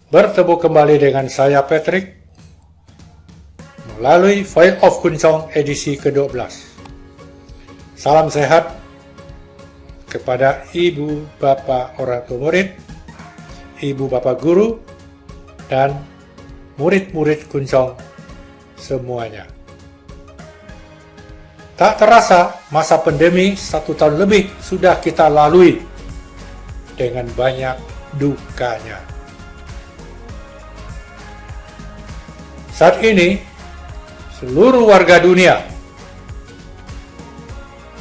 Bertemu kembali dengan saya Patrick melalui Voice of Kuncong edisi ke-12. Salam sehat kepada ibu bapak orang tua murid, ibu bapak guru, dan murid-murid Kuncong semuanya. Tak terasa masa pandemi 1 tahun lebih sudah kita lalui dengan banyak dukanya. Saat ini, seluruh warga dunia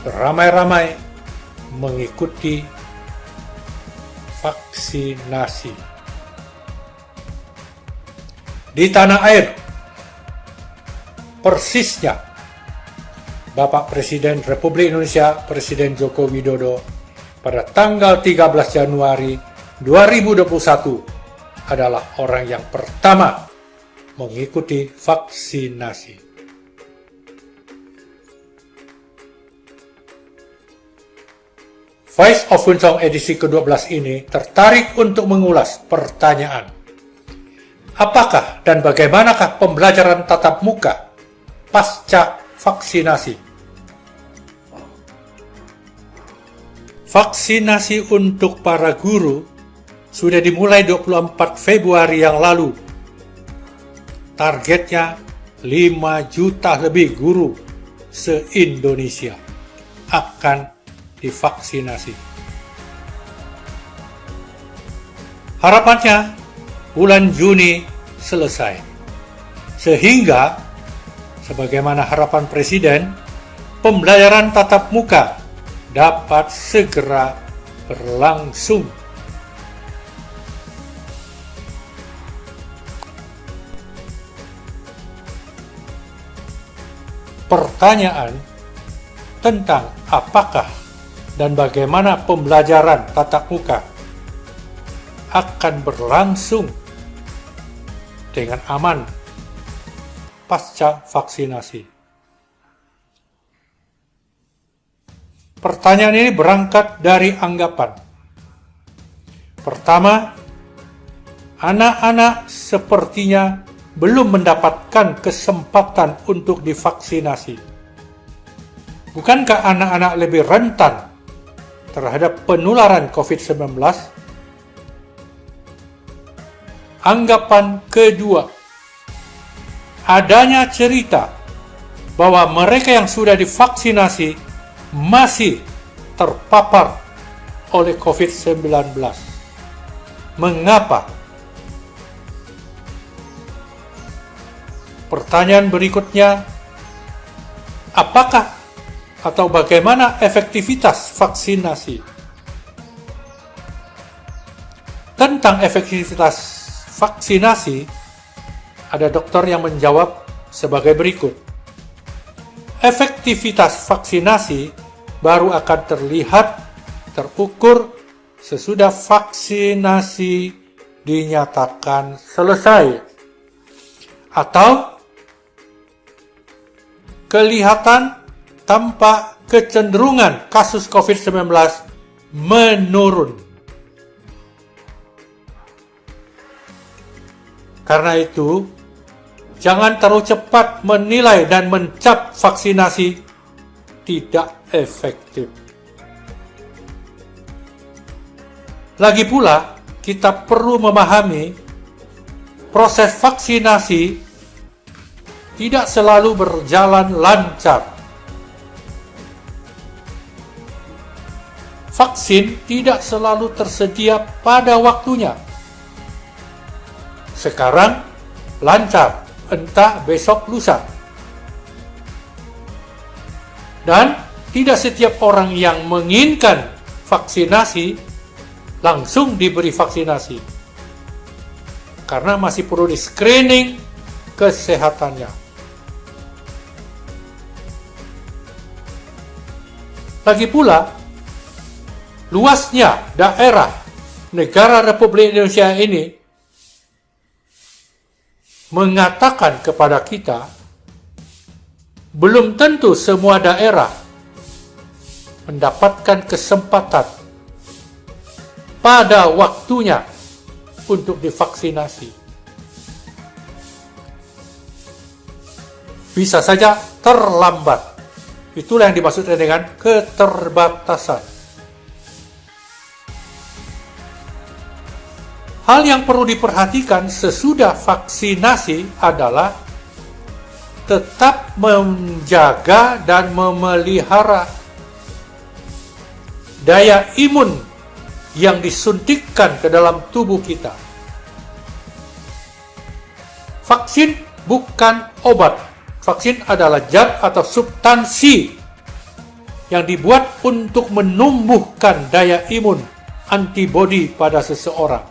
beramai-ramai mengikuti vaksinasi. Di tanah air, persisnya, Bapak Presiden Republik Indonesia, Presiden Joko Widodo, pada tanggal 13 Januari 2021 adalah orang yang pertama mengikuti vaksinasi. Voice of Kuncong edisi ke-12 ini tertarik untuk mengulas pertanyaan, apakah dan bagaimanakah pembelajaran tatap muka pasca vaksinasi? Vaksinasi untuk para guru sudah dimulai 24 Februari yang lalu. Targetnya 5 juta lebih guru se-Indonesia akan divaksinasi. Harapannya bulan Juni selesai. Sehingga, sebagaimana harapan Presiden, pembelajaran tatap muka dapat segera berlangsung. Pertanyaan tentang apakah dan bagaimana pembelajaran tatap muka akan berlangsung dengan aman pasca vaksinasi. Pertanyaan ini berangkat dari anggapan. Pertama, anak-anak sepertinya belum mendapatkan kesempatan untuk divaksinasi. Bukankah anak-anak lebih rentan terhadap penularan COVID-19? Anggapan kedua, adanya cerita bahwa mereka yang sudah divaksinasi masih terpapar oleh COVID-19. Mengapa? Pertanyaan berikutnya, apakah atau bagaimana efektivitas vaksinasi? Tentang efektivitas vaksinasi, ada dokter yang menjawab sebagai berikut. Efektivitas vaksinasi baru akan terlihat, terukur sesudah vaksinasi dinyatakan selesai atau kelihatan tanpa kecenderungan kasus COVID-19 menurun. Karena itu, jangan terlalu cepat menilai dan mencap vaksinasi tidak efektif. Lagi pula, kita perlu memahami proses vaksinasi tidak selalu berjalan lancar. Vaksin tidak selalu tersedia pada waktunya. Sekarang lancar, entah besok lusa. Dan tidak setiap orang yang menginginkan vaksinasi langsung diberi vaksinasi. Karena masih perlu di-screening kesehatannya. Lagi pula, luasnya daerah negara Republik Indonesia ini mengatakan kepada kita, belum tentu semua daerah mendapatkan kesempatan pada waktunya untuk divaksinasi. Bisa saja terlambat. Itulah yang dimaksud dengan keterbatasan. Hal yang perlu diperhatikan sesudah vaksinasi adalah tetap menjaga dan memelihara daya imun yang disuntikkan ke dalam tubuh kita. Vaksin bukan obat. Vaksin adalah zat atau substansi yang dibuat untuk menumbuhkan daya imun antibodi pada seseorang.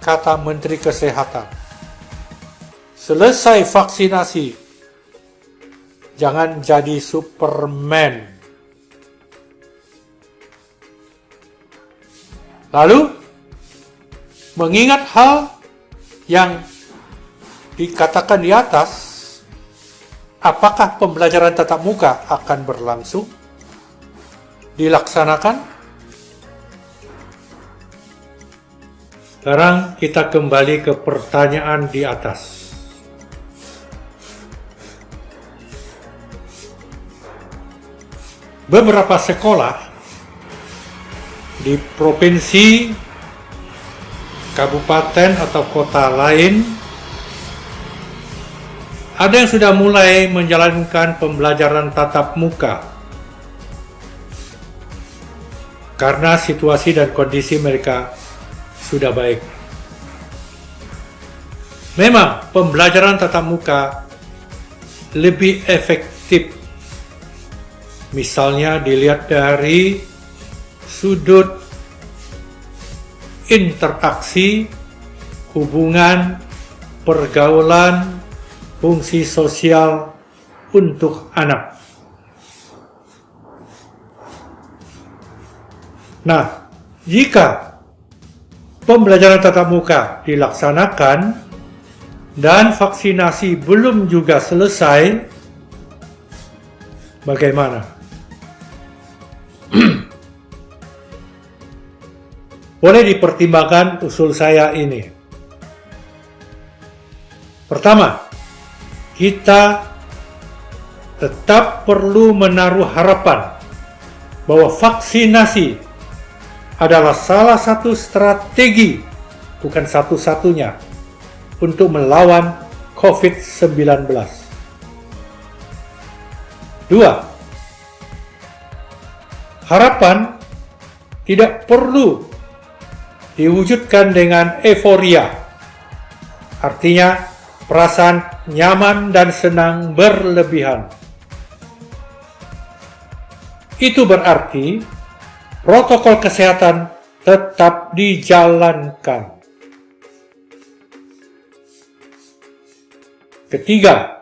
Kata Menteri Kesehatan. Selesai vaksinasi, jangan jadi Superman. Lalu, mengingat hal yang dikatakan di atas, apakah pembelajaran tatap muka akan berlangsung, dilaksanakan? Sekarang kita kembali ke pertanyaan di atas. Beberapa sekolah di provinsi, kabupaten atau kota lain ada yang sudah mulai menjalankan pembelajaran tatap muka karena situasi dan kondisi mereka sudah baik. Memang pembelajaran tatap muka lebih efektif. Misalnya dilihat dari sudut interaksi, hubungan, pergaulan, fungsi sosial untuk anak. Nah, jika pembelajaran tatap muka dilaksanakan dan vaksinasi belum juga selesai, bagaimana? Boleh dipertimbangkan usul saya ini. Pertama, kita tetap perlu menaruh harapan bahwa vaksinasi adalah salah satu strategi, bukan satu-satunya, untuk melawan COVID-19. Dua, harapan tidak perlu diwujudkan dengan euforia. Artinya, perasaan nyaman dan senang berlebihan. Itu berarti protokol kesehatan tetap dijalankan. Ketiga,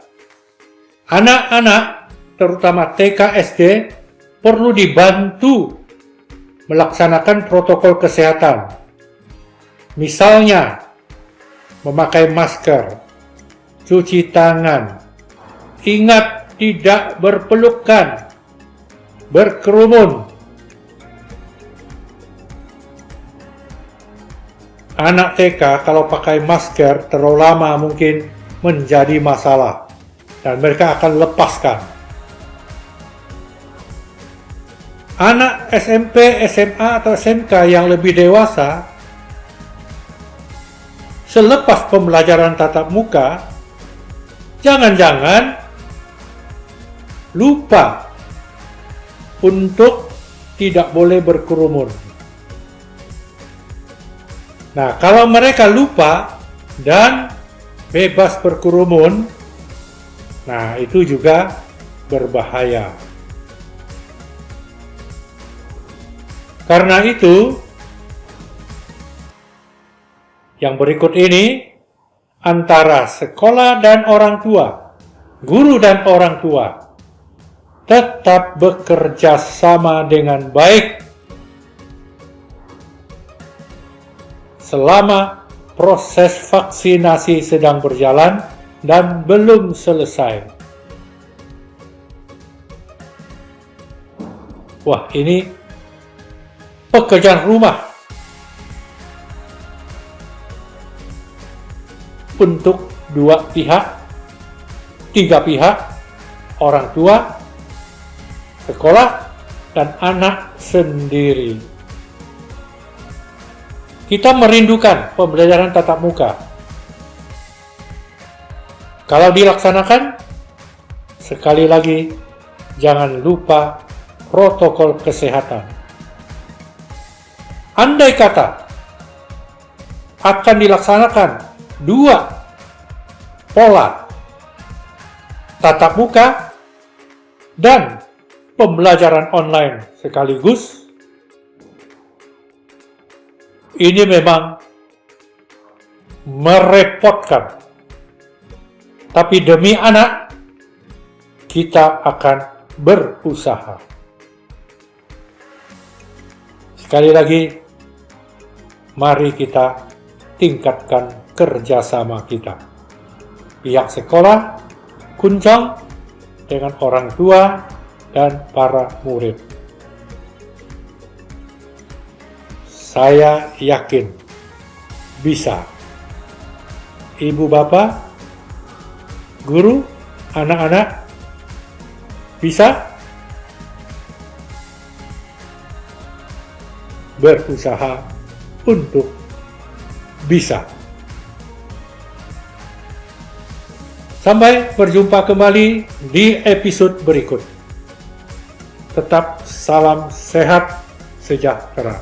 anak-anak, terutama TK SD, perlu dibantu melaksanakan protokol kesehatan. Misalnya, memakai masker, cuci tangan, ingat tidak berpelukan, berkerumun. Anak TK kalau pakai masker terlalu lama mungkin menjadi masalah dan mereka akan lepaskan. Anak SMP, SMA atau SMK yang lebih dewasa, selepas pembelajaran tatap muka, jangan-jangan lupa untuk tidak boleh berkerumun. Nah, kalau mereka lupa dan bebas berkerumun, nah itu juga berbahaya. Karena itu, yang berikut ini antara sekolah dan orang tua, guru dan orang tua, tetap bekerja sama dengan baik selama proses vaksinasi sedang berjalan dan belum selesai. Wah, ini pekerjaan rumah untuk 2 pihak, 3 pihak, orang tua, sekolah, dan anak sendiri. Kita merindukan pembelajaran tatap muka. Kalau dilaksanakan, sekali lagi, jangan lupa protokol kesehatan. Andai kata akan dilaksanakan 2 pola tatap muka dan pembelajaran online sekaligus, ini memang merepotkan. Tapi demi anak, kita akan berusaha. Sekali lagi, mari kita tingkatkan kerjasama kita. Pihak sekolah, kuncang dengan orang tua dan para murid. Saya yakin bisa. Ibu bapak, guru, anak-anak bisa berusaha untuk bisa. Sampai berjumpa kembali di episode berikut. Tetap salam sehat sejahtera.